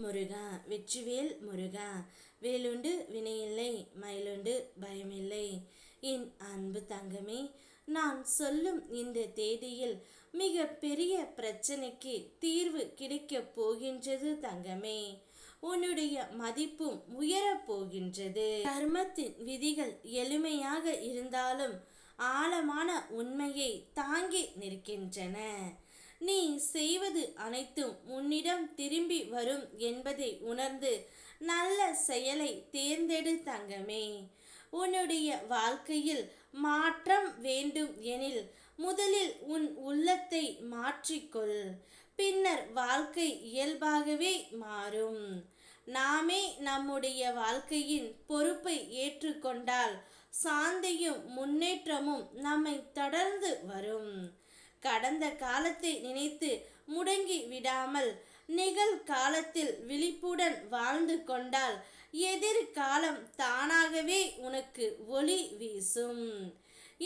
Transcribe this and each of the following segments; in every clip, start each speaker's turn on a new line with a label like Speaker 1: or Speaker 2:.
Speaker 1: முருகா வெற்றிவேல் முருகா. வேலுண்டு வினையில்லை, மயிலுண்டு பயமில்லை. என் அன்பு தங்கமே, நான் சொல்லும் இந்த தேதியில் மிக பெரிய பிரச்சனைக்கு தீர்வு கிடைக்கப் போகின்றது தங்கமே. உன்னுடைய மதிப்பும் உயரப் போகின்றது. கர்மத்தின் விதிகள் எளிமையாக இருந்தாலும் ஆழமான உண்மையை தாங்கி நிற்கின்றன. நீ செய்வது அனைத்தும் உன்னிடம் திரும்பி வரும் என்பதை உணர்ந்து நல்ல செயலை தேர்ந்தெடு தங்கமே. உன்னுடைய வாழ்க்கையில் மாற்றம் வேண்டும் எனில் முதலில் உன் உள்ளத்தை மாற்றிக்கொள். பின்னர் வாழ்க்கை இயல்பாகவே மாறும். நாமே நம்முடைய வாழ்க்கையின் பொறுப்பை ஏற்றுக்கொண்டால் சாந்தியும் முன்னேற்றமும் நம்மை தொடர்ந்து வரும். கடந்த காலத்தை நினைத்து முடங்கி விடாமல் நிகழ்காலத்தில் விழிப்புடன் வாழ்ந்து கொண்டால் எதிர்காலம் தானாகவே உனக்கு ஒளி வீசும்.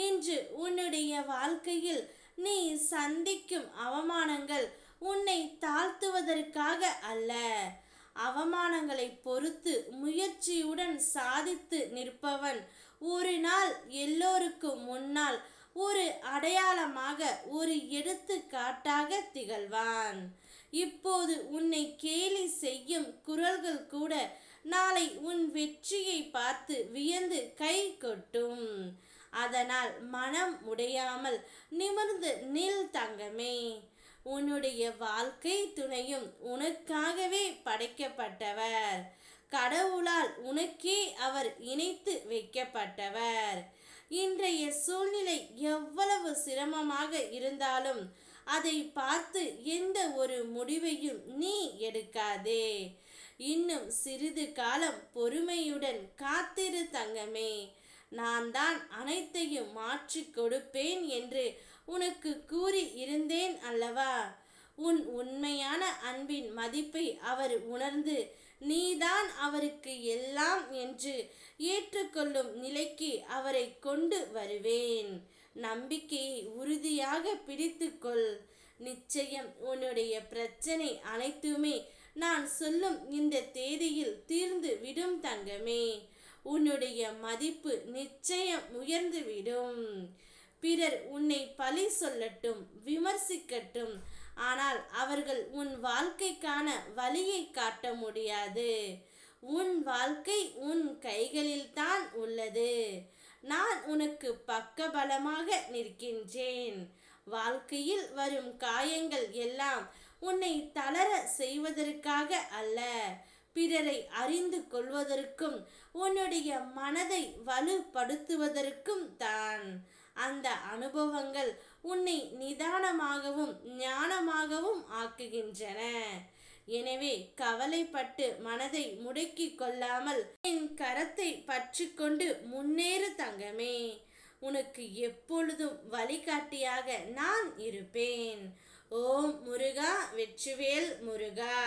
Speaker 1: இன்று உன்னுடைய வாழ்க்கையில் நீ சந்திக்கும் அவமானங்கள் உன்னை தாழ்த்துவதற்காக அல்ல. அவமானங்களை பொறுத்து முயற்சியுடன் சாதித்து நிற்பவன் ஒரு நாள் எல்லோருக்கும் முன்னால் ஒரு அடையாளமாக, ஒரு எடுத்துக்காட்டாக திகழ்வான். இப்போது உன்னை கேலி செய்யும் குரல்கள் கூட நாளை உன் வெற்றியை பார்த்து வியந்து கை கொட்டும். அதனால் மனம் உடையாமல் நிமிர்ந்து நில் தங்கமே. உன்னுடைய வாழ்க்கை துணையும் உனக்காகவே படைக்கப்பட்டவர். கடவுளால் உனக்கே அவர் இணைத்து வைக்கப்பட்டவர். இன்றைய சூழ்நிலை எவ்வளவு சிரமமாக இருந்தாலும் அதை பார்த்து எந்த ஒரு முடிவையும் நீ எடுக்காதே. இன்னும் சிறிது காலம் பொறுமையுடன் காத்திரு தங்கமே. நான் தான் அனைத்தையும் மாற்றி கொடுப்பேன் என்று உனக்கு கூறி இருந்தேன் அல்லவா? உன் உண்மையான அன்பின் மதிப்பை அவர் உணர்ந்து நீதான் அவருக்கு எல்லாம் என்று ஏற்றுக்கொள்ளும் நிலைக்கு அவரை கொண்டு வருவேன். நம்பிக்கையை உறுதியாக பிடித்துக்கொள். நிச்சயம் உன்னுடைய பிரச்சனை அனைத்துமே நான் சொல்லும் இந்த தேதியில் தீர்ந்து விடும் தங்கமே. உன்னுடைய மதிப்பு நிச்சயம் உயர்ந்து விடும். பிறர் உன்னை பழி சொல்லட்டும், விமர்சிக்கட்டும், ஆனால் அவர்கள் உன் வாழ்க்கைக்கான வழியை காட்ட முடியாது. உன் வாழ்க்கை உன் கைகளில்தான் உள்ளது. நான் உனக்கு பக்கபலமாக நிற்கின்றேன். வாழ்க்கையில் வரும் காயங்கள் எல்லாம் உன்னை தளர செய்வதற்காக அல்ல, பிறரை அறிந்து கொள்வதற்கும் உன்னுடைய மனதை வலுப்படுத்துவதற்கும் தான். அந்த அனுபவங்கள் உன்னை நிதானமாகவும் ஞானமாகவும் ஆக்குகின்றன. எனவே கவலைப்பட்டு மனதை முடக்கி கொள்ளாமல் என் கரத்தை பற்றி கொண்டு முன்னேறு தங்கமே. உனக்கு எப்பொழுதும் வழிகாட்டியாக நான் இருப்பேன். ஓம் முருகா வெற்றிவேல் முருகா.